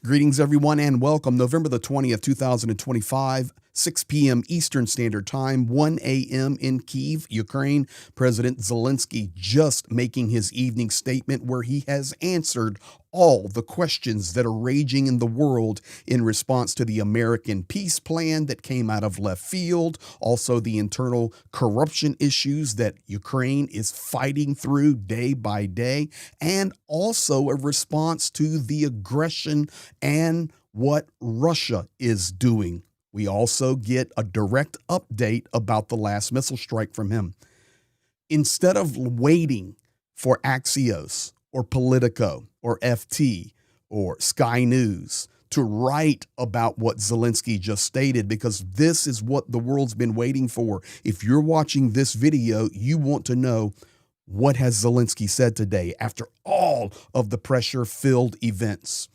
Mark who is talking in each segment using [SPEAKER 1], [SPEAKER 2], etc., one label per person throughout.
[SPEAKER 1] Greetings, everyone, and welcome. November the 20th, 2025, 6 p.m. Eastern Standard Time, 1 a.m. in Kyiv, Ukraine. President Zelenskyy just making his evening statement where he has answered all the questions that are raging in the world in response to the American peace plan that came out of left field, also the internal corruption issues that Ukraine is fighting through day by day, and also a response to the aggression and what Russia is doing. We also get a direct update about the last missile strike from him. Instead of waiting for Axios or Politico or FT or Sky News to write about what Zelenskyy just stated, because this is what the world's been waiting for. If you're watching this video, you want to know, what has Zelenskyy said today after all of the pressure-filled events?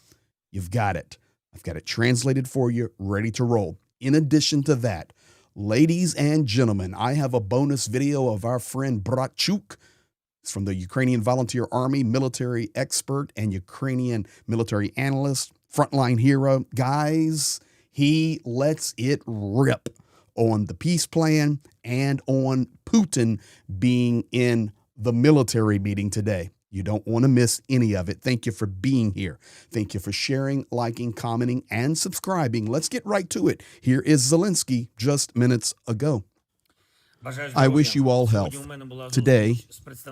[SPEAKER 1] You've got it. I've got it translated for you, ready to roll. In addition to that, ladies and gentlemen, I have a bonus video of our friend Bratchuk. It's from the Ukrainian Volunteer Army, military expert and Ukrainian military analyst, frontline hero. Guys, he lets it rip on the peace plan and on Putin being in the military meeting today. You don't want to miss any of it. Thank you for being here. Thank you for sharing, liking, commenting, and subscribing. Let's get right to it. Here is Zelenskyy just minutes ago. I wish you all health. Today,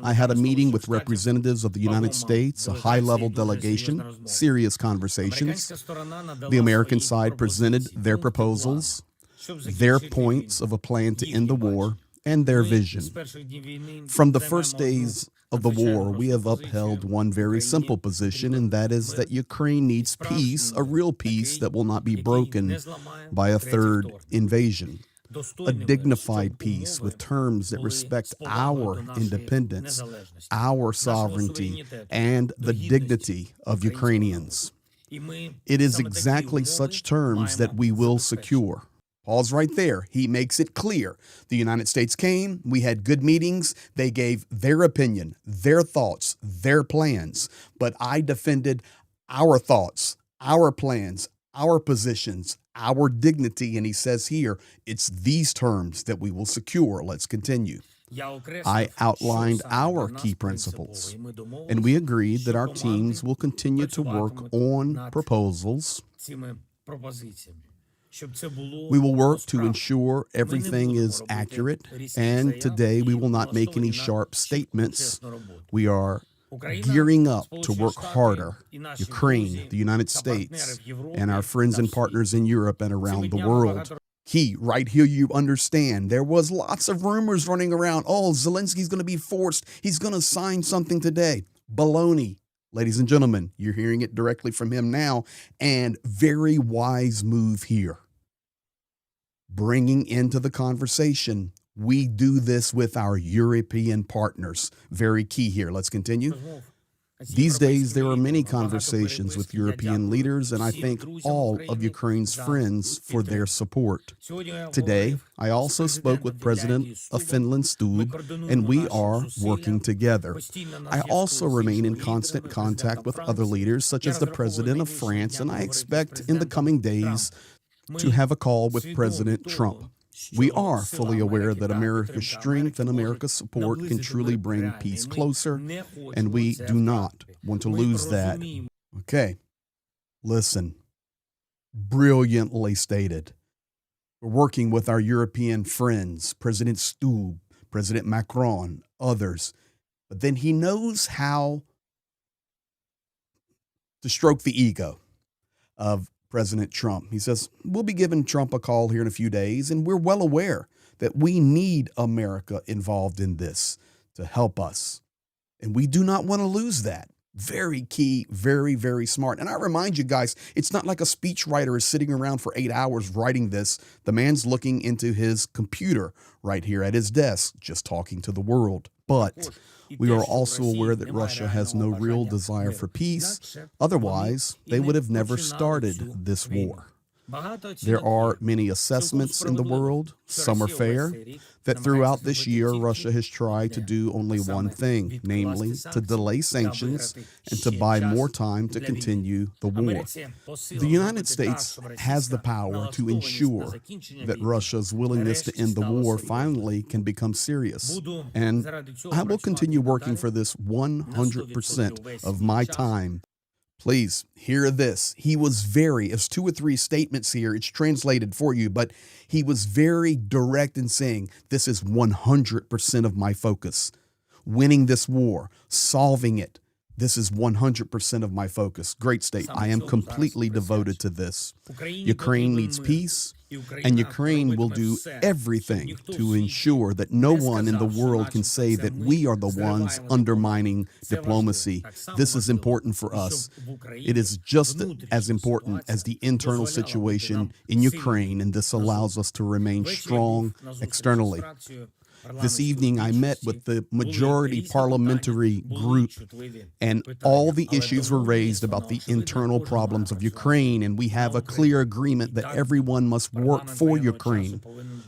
[SPEAKER 1] I had a meeting with representatives of the United States, a high-level delegation, serious conversations. The American side presented their proposals, their points of a plan to end the war, and their vision. From the first days of the war, we have upheld one very simple position, and that is that Ukraine needs peace, a real peace that will not be broken by a third invasion. A dignified peace with terms that respect our independence, our sovereignty, and the dignity of Ukrainians. It is exactly such terms that we will secure. Pause right there. He makes it clear. The United States came, we had good meetings, they gave their opinion, their thoughts, their plans, but I defended our thoughts, our plans, our positions, our dignity, and he says here, it's these terms that we will secure. Let's continue. I outlined our key principles, and we agreed that our teams will continue to work on proposals. We will work to ensure everything is accurate, and today we will not make any sharp statements. We are gearing up to work harder. Ukraine, the United States, and our friends and partners in Europe and around the world. Key, right here, you understand, there was lots of rumors running around. Oh, Zelensky's going to be forced. He's going to sign something today. Baloney. Ladies and gentlemen, you're hearing it directly from him now, and very wise move here. Bringing into the conversation, we do this with our European partners. Very key here. Let's continue. These days, there are many conversations with European leaders, and I thank all of Ukraine's friends for their support. Today, I also spoke with President of Finland, Stubb, and we are working together. I also remain in constant contact with other leaders, such as the President of France, and I expect in the coming days to have a call with President Trump. We are fully aware that America's strength and America's support can truly bring peace closer, and we do not want to lose that. Okay, listen, brilliantly stated. We're working with our European friends, President Stubb, President Macron, others, but then he knows how to stroke the ego of President Trump. He says, we'll be giving Trump a call here in a few days, and we're well aware that we need America involved in this to help us. And we do not want to lose that. Very key, very, very smart. And I remind you guys, it's not like a speechwriter is sitting around for 8 hours writing this. The man's looking into his computer right here at his desk, just talking to the world. But we are also aware that Russia has no real desire for peace. Otherwise, they would have never started this war. There are many assessments in the world, some are fair, that throughout this year, Russia has tried to do only one thing, namely to delay sanctions and to buy more time to continue the war. The United States has the power to ensure that Russia's willingness to end the war finally can become serious. And I will continue working for this 100% of my time. Please hear this. He was it's 2 or 3 statements here. It's translated for you, but he was very direct in saying, this is 100% of my focus. Winning this war, solving it. This is 100% of my focus. Great statement. I am completely devoted to this. Ukraine needs peace, and Ukraine will do everything to ensure that no one in the world can say that we are the ones undermining diplomacy. This is important for us. It is just as important as the internal situation in Ukraine, and this allows us to remain strong externally. This evening, I met with the majority parliamentary group, and all the issues were raised about the internal problems of Ukraine, and we have a clear agreement that everyone must work for Ukraine.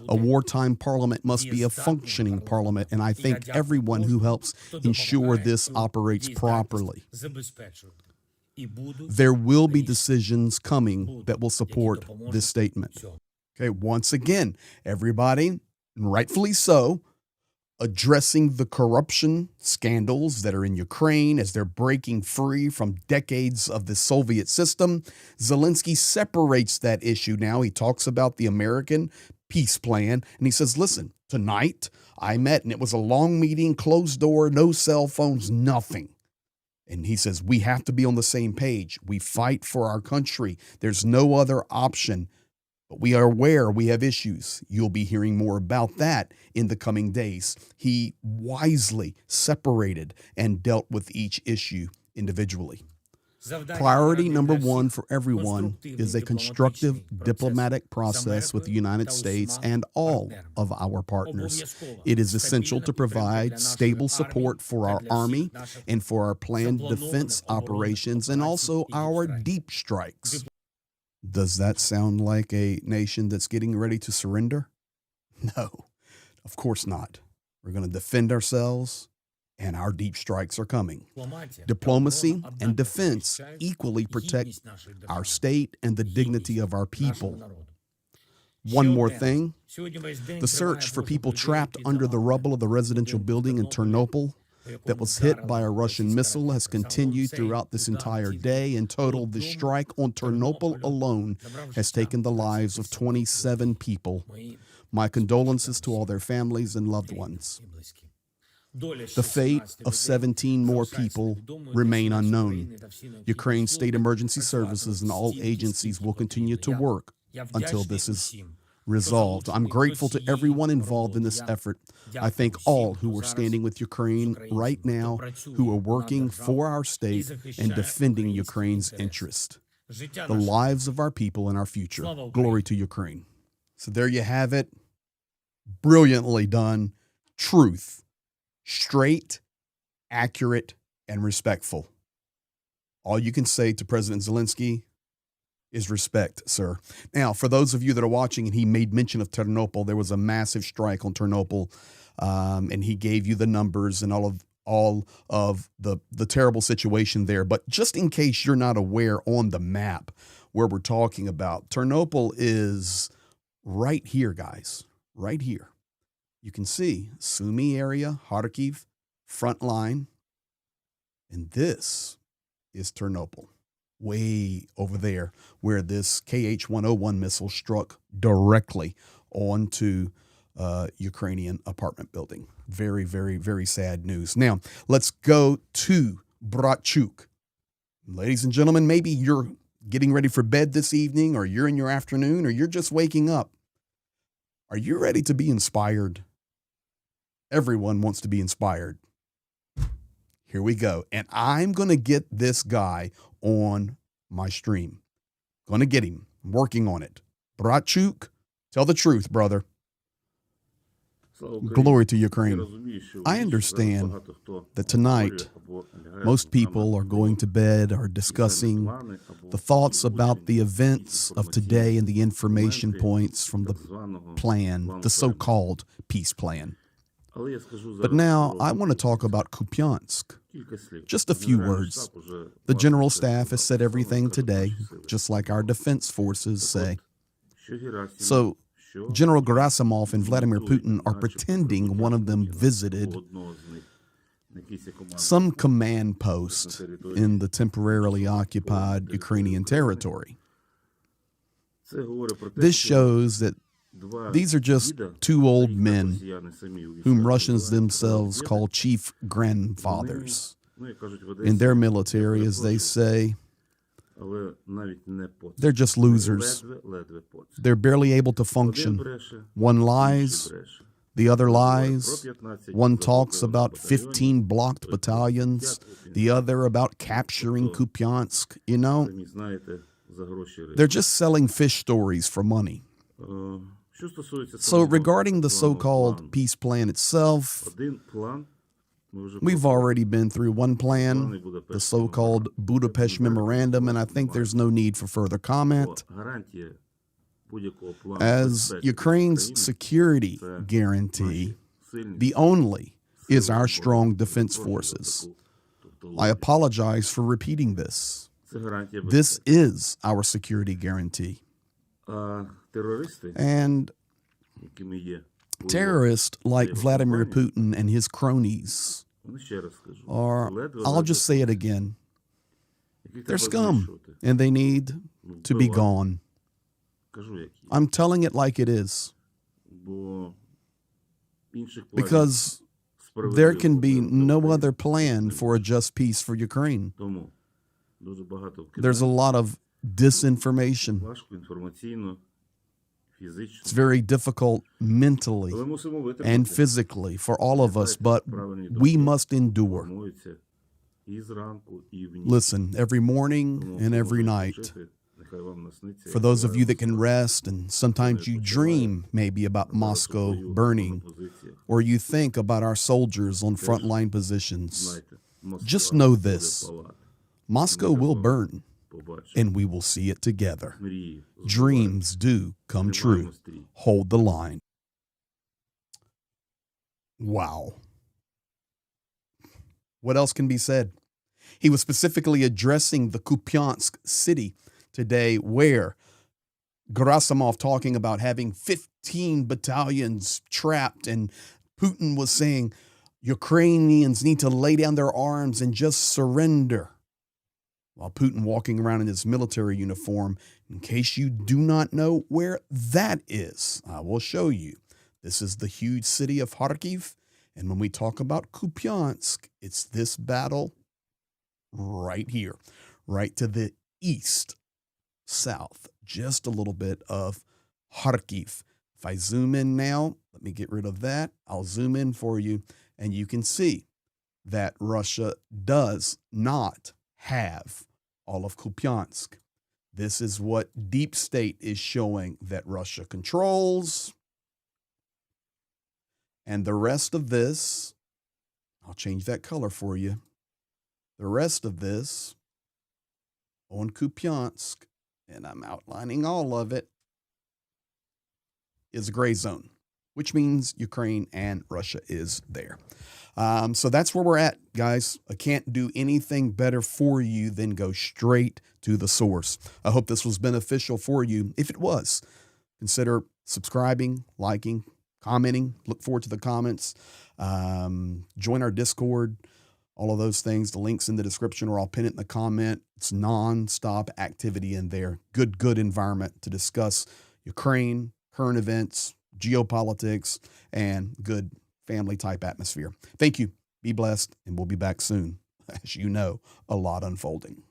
[SPEAKER 1] A wartime parliament must be a functioning parliament, and I thank everyone who helps ensure this operates properly. There will be decisions coming that will support this statement. Okay, once again, everybody, and rightfully so, addressing the corruption scandals that are in Ukraine as they're breaking free from decades of the Soviet system. Zelenskyy separates that issue now. He talks about the American peace plan, and he says, listen, tonight I met, and it was a long meeting, closed door, no cell phones, nothing. And he says, we have to be on the same page. We fight for our country. There's no other option. But we are aware we have issues. You'll be hearing more about that in the coming days. He wisely separated and dealt with each issue individually. Priority number 1 for everyone is a constructive diplomatic process with the United States and all of our partners. It is essential to provide stable support for our army and for our planned defense operations and also our deep strikes. Does that sound like a nation that's getting ready to surrender? No, of course not. We're going to defend ourselves, and our deep strikes are coming. Diplomacy and defense equally protect our state and the dignity of our people. One more thing, the search for people trapped under the rubble of the residential building in Ternopil that was hit by a Russian missile has continued throughout this entire day. In total, the strike on Ternopil alone has taken the lives of 27 people. My condolences to all their families and loved ones. The fate of 17 more people remain unknown. Ukraine's state emergency services and all agencies will continue to work until this is resolved. I'm grateful to everyone involved in this effort. I thank all who are standing with Ukraine right now, who are working for our state and defending Ukraine's interest, the lives of our people and our future. Glory to Ukraine. So there you have it. Brilliantly done. Truth. Straight, accurate, and respectful. All you can say to President Zelenskyy is respect, sir. Now, for those of you that are watching, and he made mention of Ternopil, there was a massive strike on Ternopil, and he gave you the numbers and all of the terrible situation there. But just in case you're not aware on the map where we're talking about, Ternopil is right here, guys, right here. You can see Sumy area, Kharkiv, Frontline, and this is Ternopil. Way over there where this KH-101 missile struck directly onto Ukrainian apartment building. Very, very, very sad news. Now, let's go to Bratchuk. Ladies and gentlemen, maybe you're getting ready for bed this evening, or you're in your afternoon, or you're just waking up. Are you ready to be inspired? Everyone wants to be inspired. Here we go. And I'm going to get this guy on my stream. Going to get him. I'm working on it. Bratchuk, tell the truth, brother. Glory to Ukraine. I understand that tonight most people are going to bed or discussing the thoughts about the events of today and the information points from the plan, the so-called peace plan. But now I want to talk about Kupiansk. Just a few words. The General Staff has said everything today, just like our defense forces say. So General Gerasimov and Vladimir Putin are pretending one of them visited some command post in the temporarily occupied Ukrainian territory. This shows that these are just two old men whom Russians themselves call chief grandfathers. In their military, as they say, they're just losers. They're barely able to function. One lies, the other lies. One talks about 15 blocked battalions, the other about capturing Kupiansk. You know, they're just selling fish stories for money. So regarding the so-called peace plan itself, we've already been through one plan, the so-called Budapest Memorandum, and I think there's no need for further comment. As Ukraine's security guarantee, the only is our strong defense forces. I apologize for repeating this. This is our security guarantee. And terrorists like Vladimir Putin and his cronies are, I'll just say it again, they're scum and they need to be gone. I'm telling it like it is, because there can be no other plan for a just peace for Ukraine. There's a lot of disinformation. It's very difficult mentally and physically for all of us, but we must endure. Listen, every morning and every night, for those of you that can rest, and sometimes you dream maybe about Moscow burning, or you think about our soldiers on frontline positions, just know this: Moscow will burn, and we will see it together. Dreams do come true. Hold the line. Wow. What else can be said? He was specifically addressing the Kupiansk city today, where Gerasimov talking about having 15 battalions trapped, and Putin was saying Ukrainians need to lay down their arms and just surrender. While Putin walking around in his military uniform, in case you do not know where that is, I will show you. This is the huge city of Kharkiv, and when we talk about Kupiansk, it's this battle right here, right to the east, south, just a little bit of Kharkiv. If I zoom in now, let me get rid of that. I'll zoom in for you, and you can see that Russia does not have all of Kupiansk. This is what Deep State is showing that Russia controls. And the rest of this, I'll change that color for you. The rest of this on Kupiansk, and I'm outlining all of it, is a gray zone, which means Ukraine and Russia is there. So that's where we're at, guys. I can't do anything better for you than go straight to the source. I hope this was beneficial for you. If it was, consider subscribing, liking, commenting. Look forward to the comments. Join our Discord, all of those things. The links in the description, or I'll pin it in the comment. It's non-stop activity in there. Good environment to discuss Ukraine, current events, geopolitics, and good family type atmosphere. Thank you. Be blessed, and we'll be back soon. As you know, a lot unfolding.